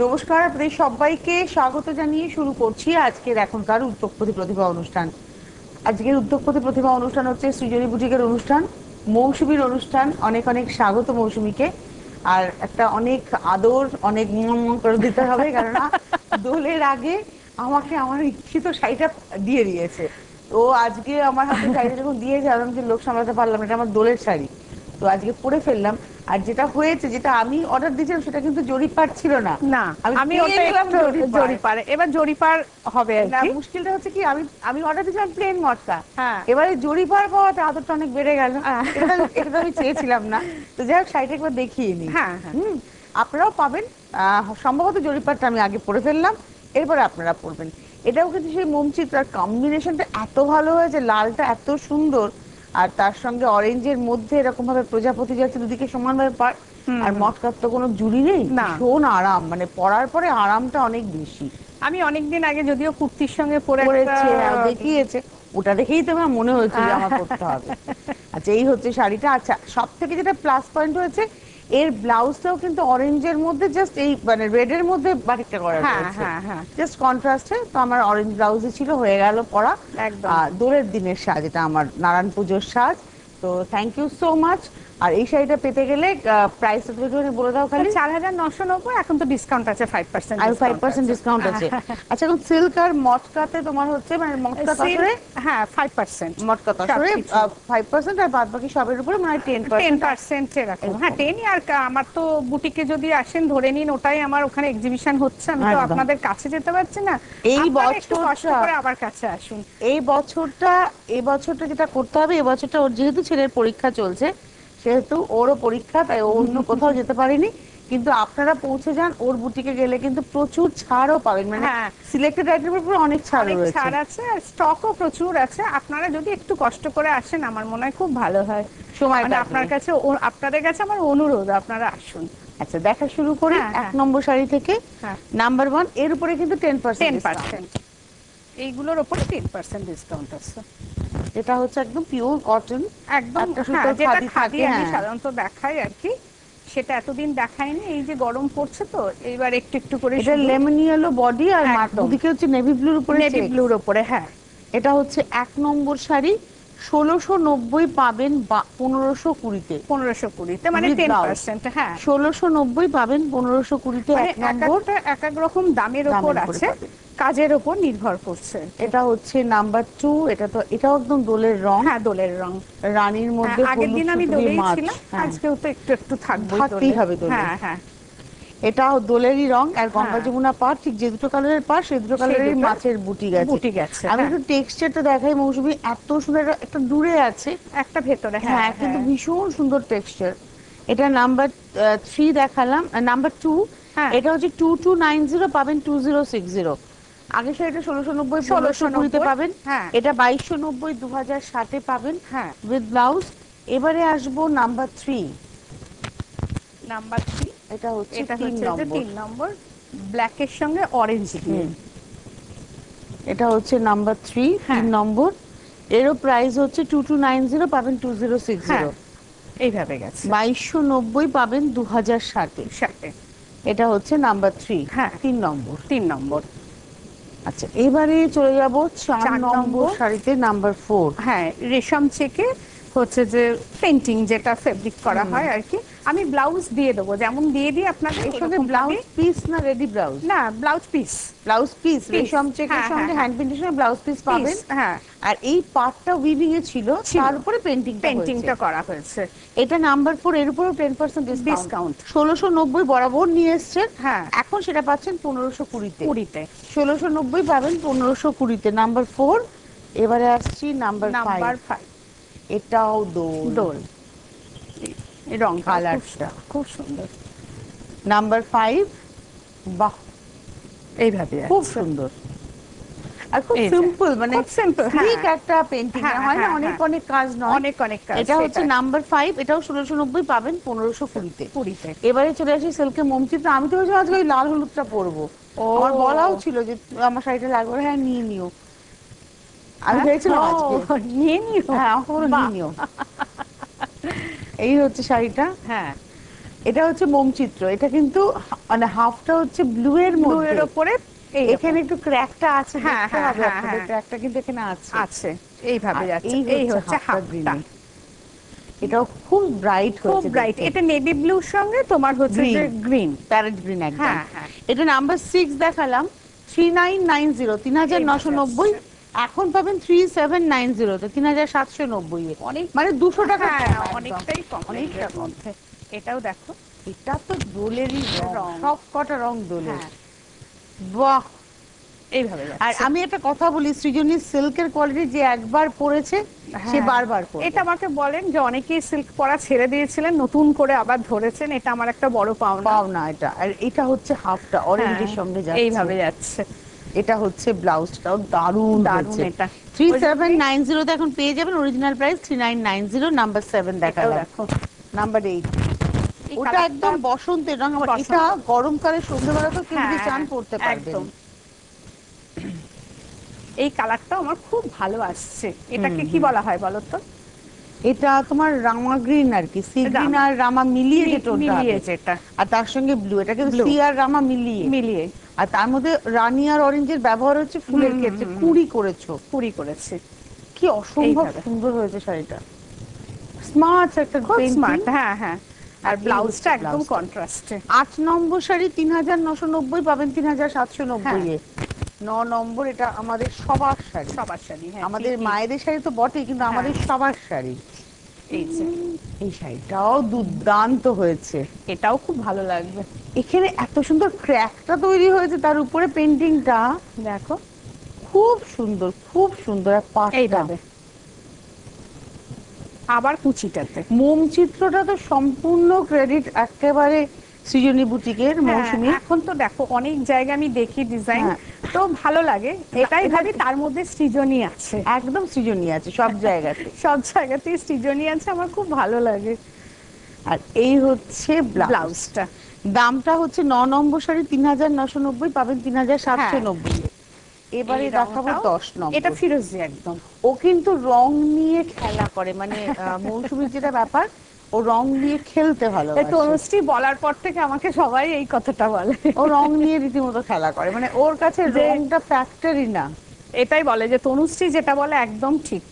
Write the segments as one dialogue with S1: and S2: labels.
S1: নমস্কার, আপনাদের সবাইকে স্বাগত জানিয়ে শুরু করছি আজকের এখনকার উদ্যোগপতি প্রতিভা অনুষ্ঠান। আজকের উদ্যোগপতি প্রতিভা অনুষ্ঠান হচ্ছে সৃজনী বুটিকের অনুষ্ঠান, মৌসুমীর অনুষ্ঠান। অনেক অনেক স্বাগত মৌসুমীকে। আর একটা অনেক আদর, অনেক করে দিতে হবে, কেননা দোলের আগে আমাকে আমার ইচ্ছিত শাড়িটা দিয়ে দিয়েছে। তো আজকে আমার হাতে শাড়িটা যখন দিয়েছে, আমি যে লোক সামলাতে পারলাম না, এটা আমার দোলের শাড়ি। তো আজকে পরে ফেললাম। আর যেটা হয়েছে, যেটা আমি অর্ডার দিয়েছিলাম, সেটা কিন্তু জরিপার ছিল না।
S2: না,
S1: আমি
S2: আমি
S1: পেয়ে
S2: ওটা
S1: গেলাম
S2: একটু
S1: জরিপার।
S2: জরিপার, এবার জরিপার হবে আর
S1: না,
S2: কি।
S1: মুশকিলটা হচ্ছে কি, আমি আমি অর্ডার দিয়েছিলাম প্লেন মটকা।
S2: হ্যাঁ।
S1: এবারে জরিপার পাওয়াতে আদরটা অনেক বেড়ে গেল।
S2: আহ,
S1: এটা তো আমি চেয়েছিলাম না। তো যাই হোক, শাড়িটা একবার দেখিয়ে নিই।
S2: হ্যাঁ হ্যাঁ।
S1: আপনারাও পাবেন। সম্ভবত জরিপারটা আমি আগে পরে ফেললাম, এরপরে আপনারা পরবেন। এটাও কিন্তু সেই মোমচিত্রার কম্বিনেশনটা এত ভালো হয়েছে, লালটা এত সুন্দর। আর তার সঙ্গে অরেঞ্জের মধ্যে এরকম ভাবে প্রজাপতি যাচ্ছে দুদিকে সমানভাবে পার। আর মটকার তো কোনো জুড়ি নেই,
S2: না।
S1: ভীষণ আরাম, মানে পরার পরে আরামটা অনেক বেশি।
S2: আমি অনেকদিন আগে যদিও কুর্তির সঙ্গে পরে একটা
S1: পরেছে আর দেখিয়েছে, ওটা দেখেই তো আমার মনে হয়েছে যে আমার করতে হবে। আচ্ছা, এই হচ্ছে শাড়িটা। আচ্ছা, সব থেকে যেটা প্লাস পয়েন্ট হয়েছে, এর ব্লাউজটাও কিন্তু অরেঞ্জের মধ্যে, জাস্ট এই মানে রেড এর মধ্যে বাটিকটা করা
S2: হ্যাঁ
S1: রয়েছে,
S2: হ্যাঁ হ্যাঁ,
S1: জাস্ট কন্ট্রাস্টে। তো আমার অরেঞ্জ ব্লাউজে ছিল, হয়ে গেল পরা।
S2: একদম।
S1: দোলের দিনের সাজ, এটা আমার নারায়ণ পুজোর সাজ। তো থ্যাংক ইউ সো মাচ। আর এই শাড়িটা পেতে গেলে প্রাইসটা তুমি বলে দাও খালি।
S2: 4,990, এখন তো ডিসকাউন্ট আছে 5%।
S1: আর 5% ডিসকাউন্ট আছে। আচ্ছা, এখন সিল্ক আর মটকাতে তোমার হচ্ছে, মানে মটকা তসরে,
S2: হ্যাঁ 5%।
S1: মটকা তসরে 5%, আর বাদ বাকি সবের উপরে মানে 10%।
S2: 10% এরকম, হ্যাঁ 10ই। আর আমার তো বুটিকে যদি আসেন ধরে নিন, ওটাই আমার ওখানে এক্সিবিশন হচ্ছে, আমি তো
S1: একদম।
S2: আপনাদের কাছে যেতে পারছি না।
S1: এই
S2: আপনারা একটু কষ্ট
S1: বছরটা
S2: করে আমার কাছে আসুন।
S1: এই বছরটা যেটা করতে হবে, এই বছরটা ওর যেহেতু ছেলের পরীক্ষা চলছে, সেহেতু ওরও পরীক্ষা, তাই ও অন্য কোথাও যেতে পারেনি। কিন্তু আপনারা পৌঁছে যান, ওর বুটিকে গেলে কিন্তু প্রচুর ছাড়ও পাবেন, মানে
S2: হ্যাঁ,
S1: সিলেক্টেড আইটেমের উপর অনেক ছাড়
S2: অনেক
S1: রয়েছে।
S2: ছাড় আছে আর স্টকও প্রচুর আছে। আপনারা যদি একটু কষ্ট করে আসেন, আমার মনে হয় খুব ভালো হয়।
S1: সময়
S2: মানে
S1: কাটবে।
S2: আপনার কাছে আপনাদের কাছে আমার অনুরোধ, আপনারা আসুন।
S1: আচ্ছা, দেখা শুরু করি
S2: হ্যাঁ,
S1: এক
S2: হ্যাঁ।
S1: নম্বর শাড়ি থেকে।
S2: হ্যাঁ,
S1: নাম্বার 1 এর উপরে কিন্তু 10% ডিসকাউন্ট।
S2: 10%। এইগুলোর ওপরে 10% ডিসকাউন্ট আছে।
S1: এটা হচ্ছে একদম পিওর কটন,
S2: একদম,
S1: একটা
S2: হ্যাঁ,
S1: সুতোর
S2: যেটা
S1: খাদি
S2: খাদি
S1: থাকে।
S2: আমি
S1: হ্যাঁ,
S2: সাধারণত দেখাই আর কি। সেটা এতদিন দেখাইনি, এই যে গরম পড়ছে তো এইবার একটু একটু করে
S1: এটা
S2: শুধু।
S1: লেমন ইয়েলো বডি, আর
S2: একদম
S1: দুদিকে হচ্ছে নেভি ব্লুর উপরে
S2: নেভি
S1: চেক।
S2: ব্লুর ওপরে, হ্যাঁ।
S1: এটা হচ্ছে 1 নম্বর শাড়ি। 1690 পাবেন 1520-তে।
S2: 1520-তে, মানে
S1: উইথ ব্লাউজ
S2: 10%। হ্যাঁ,
S1: 1690 পাবেন 1520-তে,
S2: মানে
S1: 1 নম্বর
S2: এক এক রকম দামের ওপর
S1: দামের উপরে
S2: আছে,
S1: পাবেন।
S2: কাজের ওপর নির্ভর করছে।
S1: এটা হচ্ছে নাম্বার 2। এটাও একদম দোলের রং,
S2: হ্যাঁ, দোলের রং।
S1: রানীর
S2: হ্যাঁ,
S1: মধ্যে
S2: আগের
S1: হলুদ
S2: দিন আমি
S1: সুতলি
S2: দোলেই
S1: মাছ।
S2: ছিলাম,
S1: হ্যাঁ,
S2: আজকেও তো একটু একটু থাকবোই
S1: থাকতেই
S2: দোলে।
S1: হবে দোলে।
S2: হ্যাঁ হ্যাঁ
S1: এটাও দোলেরই রং, আর গঙ্গা
S2: হ্যাঁ,
S1: যমুনা পাড়, ঠিক যে দুটো কালারের পাড়, সেই দুটো
S2: সেই
S1: কালারের
S2: দুটো
S1: মাছের বুটি গেছে।
S2: বুটি গেছে।
S1: আমি
S2: হ্যাঁ,
S1: একটু টেক্সচারটা দেখাই মৌসুমী, এত সুন্দর। একটা দূরে আছে,
S2: একটা ভেতরে। হ্যাঁ
S1: হ্যাঁ, কিন্তু
S2: হ্যাঁ
S1: ভীষণ সুন্দর টেক্সচার। এটা নাম্বার 3 দেখালাম, নাম্বার 2।
S2: হ্যাঁ।
S1: এটা হচ্ছে 2290, পাবেন 2060। আগে শাড়িটা 1690 1520-তে
S2: 1690,
S1: পাবেন।
S2: হ্যাঁ।
S1: এটা 2290 2060-এ পাবেন,
S2: হ্যাঁ,
S1: উইথ ব্লাউজ। এবারে আসবো নাম্বার 3।
S2: নাম্বার 3।
S1: এটা হচ্ছে
S2: এটা
S1: 3
S2: হচ্ছে যে
S1: নম্বর।
S2: 3 নম্বর, ব্ল্যাকের সঙ্গে অরেঞ্জ দিয়ে।
S1: এটা হচ্ছে নাম্বার 3,
S2: হ্যাঁ
S1: 3 নম্বর। এরও প্রাইস হচ্ছে 2290, পাবেন 2060।
S2: হ্যাঁ, এইভাবে গেছে
S1: 2290 পাবেন 2060-এ।
S2: সাথে।
S1: এটা হচ্ছে নাম্বার 3,
S2: হ্যাঁ,
S1: 3 নম্বর।
S2: 3 নম্বর।
S1: আচ্ছা, এবারে চলে যাব 4
S2: 4
S1: নম্বর
S2: নম্বর।
S1: শাড়িতে, নাম্বার 4।
S2: হ্যাঁ, রেশম চেকে হচ্ছে যে পেন্টিং, যেটা ফেব্রিক করা হয় আর কি। আমি ব্লাউজ দিয়ে দেবো, যেমন দিয়ে দিই আপনাদের
S1: এর সঙ্গে
S2: ওরকম
S1: ব্লাউজ
S2: ভাবেই।
S1: পিস না রেডি ব্লাউজ?
S2: না, blouse piece.
S1: Blouse piece,
S2: piece,
S1: রেশম চেকের
S2: হ্যাঁ
S1: সঙ্গে
S2: হ্যাঁ
S1: হ্যান্ড পেন্টের সঙ্গে ব্লাউজ পিস
S2: পিস,
S1: পাবেন।
S2: হ্যাঁ।
S1: আর এই পার্টটা উইভিং এ ছিল, তার উপরে পেন্টিংটা
S2: পেন্টিংটা করা হয়েছে।
S1: এটা নাম্বার 4, এর উপরেও 10% ডিসকাউন্ট।
S2: ডিসকাউন্ট।
S1: 1690 বরাবর নিয়ে এসছেন,
S2: হ্যাঁ,
S1: এখন সেটা পাচ্ছেন 1520-তে।
S2: 20-তে।
S1: 1690 পাবেন 1520-তে, নাম্বার 4। এবারে আসছি নাম্বার 5।
S2: নাম্বার 5।
S1: এটাও দোল।
S2: দোল, এই রং
S1: কালারটা
S2: খুব সুন্দর।
S1: নাম্বার 5। বাহ,
S2: এইভাবে
S1: খুব সুন্দর। আর খুব সিম্পল, মানে
S2: খুব সিম্পল।
S1: ঠিক একটা পেন্টিং হয় না, অনেক অনেক কাজ নয়,
S2: অনেক অনেক কাজ।
S1: এটা হচ্ছে নাম্বার 5। এটাও 1690 পাবেন 1520-তে।
S2: 20-তে।
S1: এবারে চলে আসি সিল্কে মোমচিত্রা। আমি তো ভেবেছিলাম আজকে ওই লাল হলুদটা পরবো, আমার বলাও ছিল যে আমার শাড়িটা লাগবে। হ্যাঁ, নিয়ে নিও, আমি ভেবেছিলাম আজকে
S2: নিয়ে নিও।
S1: হ্যাঁ, আমাকে বলো নিয়ে নিও। এই হচ্ছে শাড়িটা।
S2: হ্যাঁ,
S1: এটা হচ্ছে মোমচিত্র, এটা কিন্তু মানে হাফটা হচ্ছে ব্লু এর
S2: ব্লু
S1: মধ্যে,
S2: এর উপরে এই
S1: এখানে একটু ক্র্যাকটা আছে,
S2: হ্যাঁ,
S1: দেখতে
S2: হ্যাঁ,
S1: হবে
S2: হ্যাঁ,
S1: আপনাদের,
S2: হ্যাঁ।
S1: ক্র্যাকটা কিন্তু এখানে আছে।
S2: আছে এইভাবে
S1: আর
S2: যাচ্ছে,
S1: এই
S2: এই
S1: হচ্ছে
S2: হচ্ছে
S1: হাফটা
S2: হাফটা,
S1: গ্রিন, এটাও খুব ব্রাইট
S2: খুব
S1: হয়েছে,
S2: ব্রাইট। এটা নেভি ব্লুর সঙ্গে তোমার হচ্ছে যে গ্রিন।
S1: প্যারেট গ্রিন একদম।
S2: হ্যাঁ, হ্যাঁ।
S1: এটা নাম্বার 6 দেখালাম, 3990, 3990, এখন পাবেন 3790 তে, 3790 এ,
S2: অনেক
S1: মানে 200 টাকা
S2: হ্যাঁ,
S1: কম একদম।
S2: অনেকটাই কম,
S1: অনেকটা কম।
S2: মধ্যে। এটাও দেখো,
S1: এটা তো দোলেরই রং,
S2: রং।
S1: সব কটা রং দোলের।
S2: হ্যাঁ,
S1: বাহ।
S2: এইভাবে
S1: আর
S2: যাচ্ছে।
S1: আমি একটা কথা বলি, সৃজনী সিল্কের কোয়ালিটি যে একবার পরেছে সে
S2: হ্যাঁ,
S1: বারবার পরবে।
S2: এটা আমাকে বলেন যে অনেকেই সিল্ক পরা ছেড়ে দিয়েছিলেন, নতুন করে আবার ধরেছেন, এটা আমার একটা বড় পাওনা।
S1: পাওনা এটা। আর এটা হচ্ছে হাফটা অরেঞ্জের
S2: হ্যাঁ,
S1: সঙ্গে যাচ্ছে,
S2: এইভাবে যাচ্ছে।
S1: এটা হচ্ছে ব্লাউজটাও দারুণ
S2: দারুণ
S1: হয়েছে।
S2: এটা।
S1: 3790 তে এখন পেয়ে যাবেন, অরিজিনাল প্রাইস 3990। নাম্বার 7
S2: এটাও
S1: দেখালাম,
S2: দেখো,
S1: নাম্বার 8,
S2: এই
S1: ওটা
S2: কালারটা
S1: একদম বসন্তের রং। আবার
S2: বসন্ত।
S1: এটা গরমকালে সন্ধ্যেবেলা তো কেউ যদি
S2: হ্যাঁ,
S1: চান পড়তে পারবেন।
S2: একদম। এই কালারটাও আমার খুব ভালো আসছে। এটাকে কি বলা হয় বলো তো?
S1: এটা তোমার রামা গ্রিন আর কি, সি গ্রিন আর রামা মিলিয়ে যে টোনটা
S2: মিলিয়ে
S1: হবে।
S2: যেটা,
S1: আর তার সঙ্গে ব্লু, এটা কিন্তু
S2: Blue।
S1: সি আর রামা মিলিয়ে।
S2: মিলিয়ে
S1: আর তার মধ্যে রানী আর অরেঞ্জের ব্যবহার হচ্ছে ফুলের ক্ষেত্রে, কুড়ি করেছো,
S2: পুরি করেছে।
S1: কি অসম্ভব
S2: এইভাবে।
S1: সুন্দর হয়েছে শাড়িটা, স্মার্ট একটা
S2: খুব
S1: পেইন্টিং।
S2: স্মার্ট, হ্যাঁ, হ্যাঁ। আর
S1: এই
S2: ব্লাউজটা
S1: হচ্ছে
S2: একদম
S1: ব্লাউজটা।
S2: কন্ট্রাস্টে।
S1: 8 নম্বর শাড়ি 3990, পাবেন 3790 এ। 9 নম্বর, এটা আমাদের সবার শাড়ি,
S2: সবার শাড়ি, হ্যাঁ,
S1: আমাদের
S2: ঠিকই।
S1: মায়েদের শাড়ি তো বটেই, কিন্তু আমাদের সবার শাড়ি।
S2: এই যে,
S1: এই শাড়িটাও দুর্দান্ত হয়েছে,
S2: এটাও খুব ভালো লাগবে।
S1: এখানে এত সুন্দর ক্র্যাকটা তৈরি হয়েছে, তার উপরে পেন্টিংটা
S2: দেখো,
S1: খুব সুন্দর, খুব সুন্দর। আর পাটটা,
S2: এইভাবে আবার কুচিটাতে।
S1: মোম চিত্রটা তো সম্পূর্ণ ক্রেডিট একেবারে সৃজনী বুটিকের,
S2: হ্যাঁ,
S1: মৌসুমী।
S2: এখন তো দেখো অনেক জায়গায় আমি দেখি ডিজাইন,
S1: হ্যাঁ।
S2: তো ভালো লাগে। এটাই ভাবি তার মধ্যে সৃজনী আছে,
S1: একদম সৃজনী আছে সব জায়গাতে।
S2: সব জায়গাতেই সৃজনী আছে, আমার খুব ভালো লাগে।
S1: আর এই হচ্ছে ব্লাউজ,
S2: ব্লাউজটা
S1: দামটা হচ্ছে 9 নম্বর শাড়ি 3990, পাবেন 3790 এ। এবারে
S2: এই
S1: দেখাবো
S2: রংটাও,
S1: 10 নম্বর।
S2: এটা ফিরোজি একদম।
S1: ও কিন্তু রং নিয়ে খেলা করে, মানে মৌসুমীর যেটা ব্যাপার, ও রং নিয়ে খেলতে ভালোবাসে।
S2: তনুশ্রী বলার পর থেকে আমাকে সবাই এই কথাটা বলে,
S1: ও রং নিয়ে রীতিমতো খেলা করে, মানে ওর কাছে রংটা ফ্যাক্টরি না।
S2: এটাই বলে যে তনুশ্রী যেটা বলে একদম ঠিক।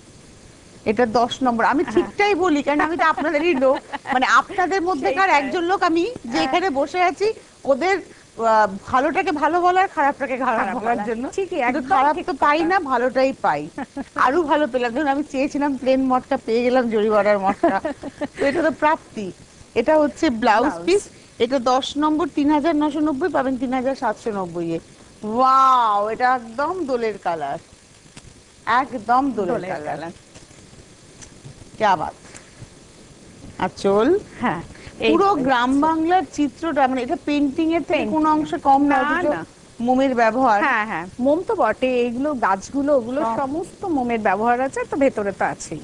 S1: এটা 10 নম্বর, আমি ঠিকটাই বলি, কারণ আমি তো আপনাদেরই লোক, মানে আপনাদের মধ্যেকার
S2: সেইটাই।
S1: একজন লোক আমি, যে এখানে বসে আছি ওদের ভালোটাকে ভালো বলার, খারাপটাকে খারাপ
S2: খারাপ
S1: বলার
S2: বলার।
S1: জন্য।
S2: ঠিকই,
S1: কিন্তু
S2: একদম
S1: খারাপ
S2: ঠিক
S1: তো
S2: কথা।
S1: পাই না, ভালোটাই পাই। আরো ভালো পেলাম, ধরুন আমি চেয়েছিলাম প্লেন মটকা, পেয়ে গেলাম জরিওয়ালার মটকা, তো এটা তো প্রাপ্তি। এটা হচ্ছে ব্লাউজ
S2: ব্লাউজ।
S1: পিস, এটা 10 নম্বর 3990, পাবেন 3790 এ। ওয়াও, এটা একদম দোলের কালার, একদম দোলের
S2: দোলের
S1: কালার,
S2: কালার।
S1: क्या बात। আঁচল,
S2: হ্যাঁ,
S1: পুরো
S2: এইভাবে।
S1: গ্রাম বাংলার চিত্রটা, মানে এটা পেন্টিং এর থেকে কোনো অংশে কম না,
S2: না,
S1: অথচ
S2: না।
S1: মোমের ব্যবহার।
S2: হ্যাঁ, হ্যাঁ, মোম তো বটে, এইগুলো গাছগুলো ওগুলো
S1: সব।
S2: সমস্ত মোমের ব্যবহার আছে, তো ভেতরে তো আছেই।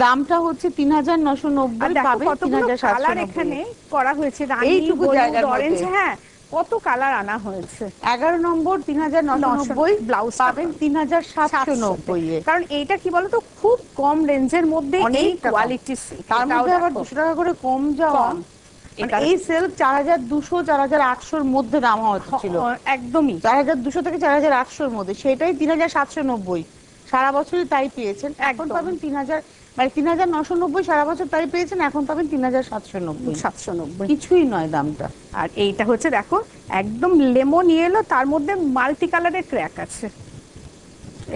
S1: দামটা হচ্ছে 3990,
S2: আর দেখো
S1: পাবেন
S2: কতগুলো কালার
S1: 3790
S2: এখানে করা হয়েছে, রানী,
S1: এইটুকু জায়গার
S2: হলুদ, অরেঞ্জ,
S1: মধ্যে।
S2: হ্যাঁ, কত কালার আনা হয়েছে।
S1: 11 নম্বর 3990,
S2: ব্লাউজ
S1: পাবেন 3790 এ।
S2: কারণ এইটা কি বলতো, খুব কম রেঞ্জের মধ্যে এই
S1: অনেকটা কম।
S2: কোয়ালিটি,
S1: তার মধ্যে আবার 200 টাকা করে কম যাওয়া,
S2: কম।
S1: মানে
S2: এটা
S1: এই সেলফ 4200 4800 এর মধ্যে দাম হচ্ছিল,
S2: একদমই
S1: 4200 থেকে 4800 এর মধ্যে, সেটাই 3790, সারা বছরই তাই পেয়েছেন। এখন
S2: একদম।
S1: পাবেন 3000, মানে 3990 সারা বছর তাই পেয়েছেন, এখন পাবেন 3790,
S2: 790।
S1: কিছুই নয় দামটা।
S2: আর এইটা হচ্ছে দেখো একদম লেমন ইয়েলো, তার মধ্যে মাল্টি কালারের ক্র্যাক আছে,